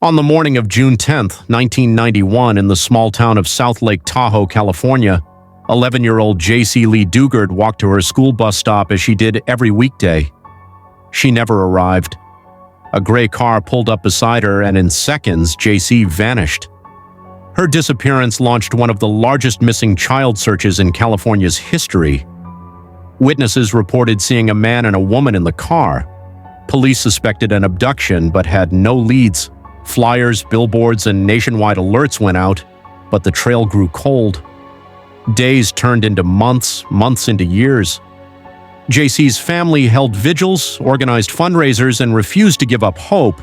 On the morning of June 10, 1991, in the small town of South Lake Tahoe, California, 11-year-old Jaycee Lee Dugard walked to her school bus stop as she did every weekday. She never arrived. A gray car pulled up beside her, and in seconds, Jaycee vanished. Her disappearance launched one of the largest missing child searches in California's history. Witnesses reported seeing a man and a woman in the car. Police suspected an abduction but had no leads. Flyers, billboards, and nationwide alerts went out, but the trail grew cold. Days turned into months, months into years. Jaycee's family held vigils, organized fundraisers, and refused to give up hope,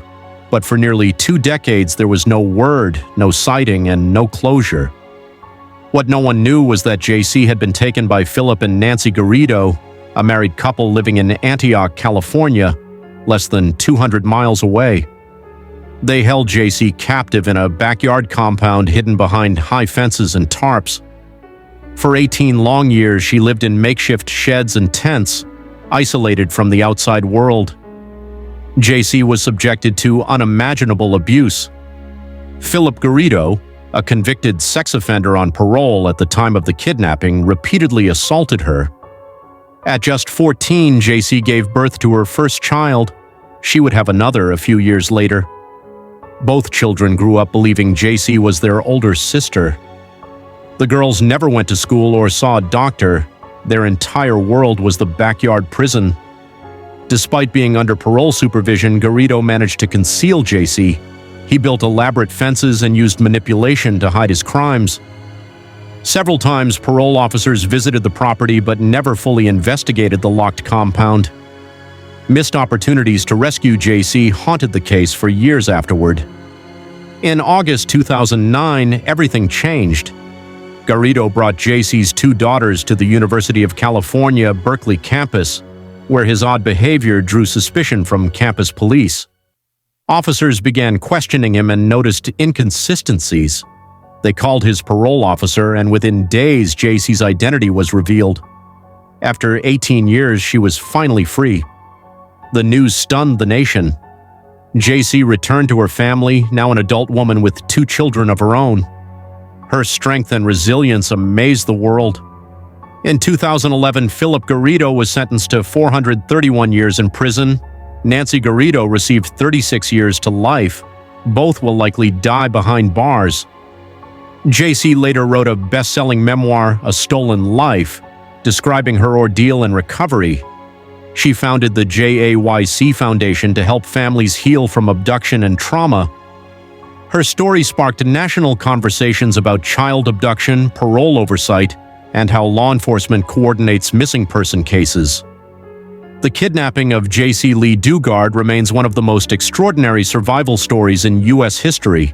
but for nearly 2 decades there was no word, no sighting, and no closure. What no one knew was that Jaycee had been taken by Philip and Nancy Garrido, a married couple living in Antioch, California, less than 200 miles away. They held Jaycee captive in a backyard compound hidden behind high fences and tarps. For 18 long years, she lived in makeshift sheds and tents, isolated from the outside world. Jaycee was subjected to unimaginable abuse. Philip Garrido, a convicted sex offender on parole at the time of the kidnapping, repeatedly assaulted her. At just 14, Jaycee gave birth to her first child. She would have another a few years later. Both children grew up believing Jaycee was their older sister. The girls never went to school or saw a doctor. Their entire world was the backyard prison. Despite being under parole supervision, Garrido managed to conceal Jaycee. He built elaborate fences and used manipulation to hide his crimes. Several times, parole officers visited the property but never fully investigated the locked compound. Missed opportunities to rescue Jaycee haunted the case for years afterward. In August 2009, everything changed. Garrido brought Jaycee's 2 daughters to the University of California, Berkeley campus, where his odd behavior drew suspicion from campus police. Officers began questioning him and noticed inconsistencies. They called his parole officer, and within days, Jaycee's identity was revealed. After 18 years, she was finally free. The news stunned the nation. Jaycee returned to her family, now an adult woman with 2 children of her own. Her strength and resilience amazed the world. In 2011, Philip Garrido was sentenced to 431 years in prison. Nancy Garrido received 36 years to life. Both will likely die behind bars. Jaycee later wrote a best-selling memoir, A Stolen Life, describing her ordeal and recovery. She founded the Jaycee Foundation to help families heal from abduction and trauma. Her story sparked national conversations about child abduction, parole oversight, and how law enforcement coordinates missing person cases. The kidnapping of Jaycee Lee Dugard remains one of the most extraordinary survival stories in U.S. history.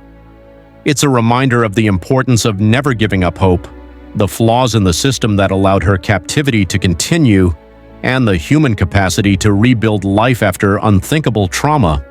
It's a reminder of the importance of never giving up hope, the flaws in the system that allowed her captivity to continue, and the human capacity to rebuild life after unthinkable trauma.